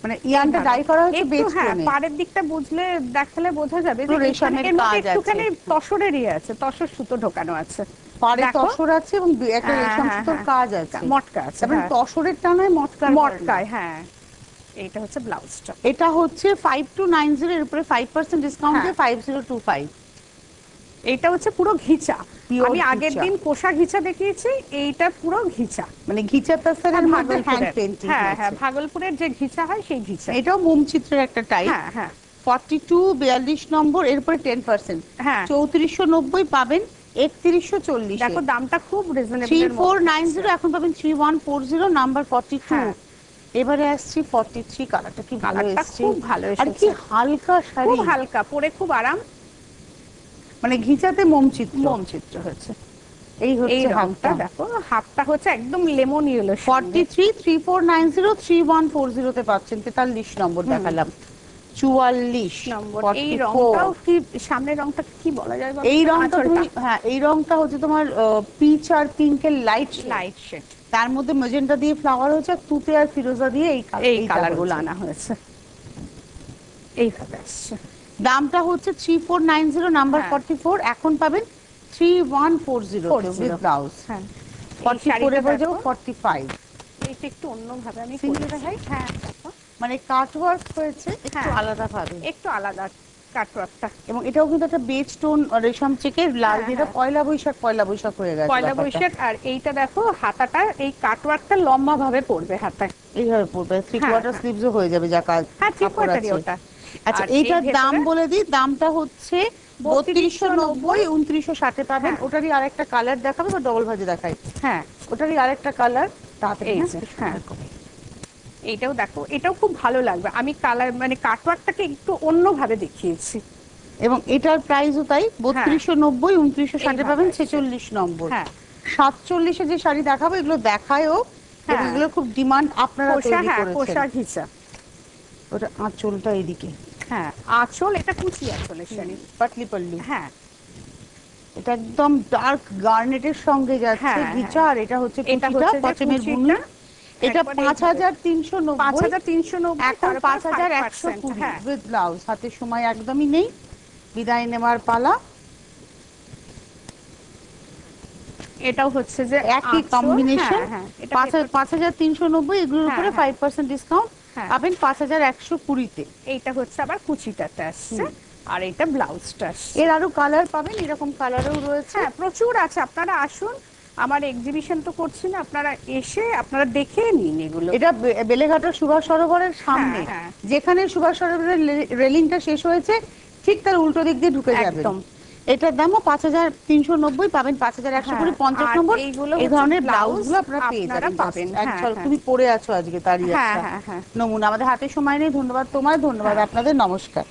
S1: মানে ইয়ানটা ডাই করা হয়েছে
S2: একটু,
S1: বেজ
S2: হ্যাঁ,
S1: টোনে।
S2: পাড়ের দিকটা বুঝলে দেখালে বোঝা যাবে যে
S1: পুরো রেশমের
S2: এর মধ্যে
S1: কাজ আছে।
S2: একটুখানি তসরেরই আছে, তসর সুতো ঢোকানো আছে,
S1: পাড়ে
S2: দেখো।
S1: তসর আছে এবং একটা
S2: হ্যাঁ,
S1: রেশম
S2: হ্যাঁ,
S1: সুতোর
S2: হ্যাঁ।
S1: কাজ আছে,
S2: মটকা আছে,
S1: তারপরে
S2: হ্যাঁ।
S1: তসরের টানায়
S2: মটকায়, হ্যাঁ। এইটা হচ্ছে ব্লাউজটা।
S1: এটা হচ্ছে 5290 এর উপরে 5% ডিসকাউন্ট দিয়ে 5025।
S2: এইটা হচ্ছে পুরো ঘিচা।
S1: Pure
S2: আমি আগের
S1: ঘিচা।
S2: দিন কোষা ঘিচা দেখিয়েছি, এইটা পুরো ঘিচা,
S1: মানে ঘিচা তাসারের মধ্যে হ্যান্ড পেইন্টিং।
S2: হ্যাঁ হ্যাঁ, ভাগলপুরের যে ঘিচা হয় সেই ঘিচা।
S1: এটাও মোম চিত্রের একটা টাইপ।
S2: হ্যাঁ হ্যাঁ
S1: 42 নম্বর, এরপরে 10%,
S2: হ্যাঁ।
S1: 3490 পাবেন 3140।
S2: দেখো দামটা খুব রিজনেবল।
S1: 3490, এখন পাবেন 3140, নাম্বার 42।
S2: হ্যাঁ।
S1: এবারে আসছি 43, কালারটা কি ভালো
S2: কালারটা
S1: এসেছে,
S2: খুব ভালো
S1: আর কি
S2: এসেছে,
S1: হালকা শাড়ি,
S2: খুব হালকা, পরে খুব আরাম,
S1: মানে ঘিচাতে মোম চিত্র
S2: হয়েছে।
S1: এই
S2: এই
S1: হচ্ছে
S2: রংটা
S1: হাফটা।
S2: দেখো, হাফটা হচ্ছে একদম লেমন ইয়েলো।
S1: 43 3490 3140 তে পাচ্ছেন। 43 নম্বর দেখালাম, 44
S2: নম্বর। এই
S1: 44।
S2: রংটাও কি, সামনের রংটা কি বলা যায় বলো?
S1: এই রংটা তুমি, হ্যাঁ এই রংটা হচ্ছে তোমার পিচ আর পিঙ্কের লাইট
S2: শেড,
S1: তার মধ্যে ম্যাজেন্টা দিয়ে ফ্লাওয়ার হয়েছে, আর তুতে আর ফিরোজা দিয়ে
S2: এই কালারগুলো আনা হয়েছে, এইভাবে আসছে।
S1: দামটা হচ্ছে 3490, নাম্বার 44, এখন পাবেন 3140 উইথ ব্লাউজ।
S2: হ্যাঁ,
S1: 44 এ পড়ে যাবো 45।
S2: এইটা একটু অন্যভাবে আমি
S1: সিঙ্গেল
S2: করেছি।
S1: দেখাই?
S2: হ্যাঁ,
S1: মানে কাটওয়ার্ক হয়েছে একটু
S2: হ্যাঁ।
S1: আলাদা ভাবে,
S2: একটু আলাদা কাটওয়ার্কটা।
S1: এবং এটাও কিন্তু একটা বেজ টোন রেশম চেকের লাল দিয়ে, পয়লা বৈশাখ হয়ে গেছে
S2: পয়লা বৈশাখ। আর এইটা দেখো হাতাটা, এই কাটওয়ার্কটা লম্বা ভাবে পড়বে হাতায়,
S1: এইভাবে পড়বে, 3/4 স্লিভসও হয়ে যাবে যা কাজ।
S2: হ্যাঁ, ঠিক কথাই ওটা।
S1: আচ্ছা, এইটার দাম বলে দিই, দামটা হচ্ছে 3290, 2960 পাবেন। ওটারই আরেকটা কালার দেখাবে বা ডবল ভাজে দেখাই?
S2: হ্যাঁ,
S1: ওটারই আরেকটা কালার তাড়াতাড়ি।
S2: এই যে, হ্যাঁ, এইটাও দেখো, এটাও খুব ভালো লাগবে। আমি কালার মানে কাটওয়ার্কটাকে একটু অন্যভাবে দেখিয়েছি,
S1: এবং এটার প্রাইসও তাই, 3290, 2960 পাবেন। 46 নম্বর।
S2: হ্যাঁ,
S1: 47 যে শাড়ি দেখাবো, এগুলো দেখায়ও, এগুলো খুব ডিমান্ড, আপনারা তৈরি করেছেন।
S2: কোষা ঘিচা।
S1: ওটা আঁচলটা এদিকে,
S2: হ্যাঁ, আঁচল, এটা কুচি আঁচলের শাড়ি,
S1: পাতলি পল্লু।
S2: হ্যাঁ,
S1: এটা একদম ডার্ক গার্নেটের সঙ্গে যাচ্ছে ঘিচা, আর এটা হচ্ছে কুচিটা, পছমের বুনি। এটা 5390,
S2: 5390,
S1: এখন 5120 উইথ ব্লাউজ। হাতে সময় একদমই নেই, বিদায় নেওয়ার পালা।
S2: এটাও হচ্ছে যে
S1: একই কম্বিনেশন, 5390, এগুলোর উপরে 5% ডিসকাউন্ট পাবেন 5120 তে।
S2: এইটা হচ্ছে আবার কুচিটাতে আসছে, আর এটা ব্লাউজটা আসছে।
S1: এর আরো কালার পাবেন, এরকম কালারও রয়েছে।
S2: হ্যাঁ, প্রচুর আছে, আপনারা আসুন। আমার এক্সিবিশন তো করছি না, আপনারা এসে আপনারা দেখে নিন এগুলো।
S1: এটা বেলেঘাটা সুভাষ সরোবরের সামনে,
S2: হ্যাঁ।
S1: যেখানে সুভাষ সরোবরের রেলিংটা শেষ হয়েছে ঠিক তার উল্টো দিক দিয়ে ঢুকে যাবেন।
S2: একদম।
S1: এটার দামও 5390, পাবেন 5100 করে 50 নম্বর।
S2: এইগুলো
S1: এই
S2: হচ্ছে
S1: ধরনের
S2: ব্লাউজ
S1: ব্লাউজগুলো আপনারা পেয়ে
S2: আপনারা
S1: যাবেন।
S2: পাবেন।
S1: তুমি পরে আছো আজকে তারই
S2: হ্যাঁ
S1: একটা
S2: হ্যাঁ হ্যাঁ।
S1: নমুনা। আমাদের হাতে সময় নেই, ধন্যবাদ তোমায়, ধন্যবাদ আপনাদের, নমস্কার।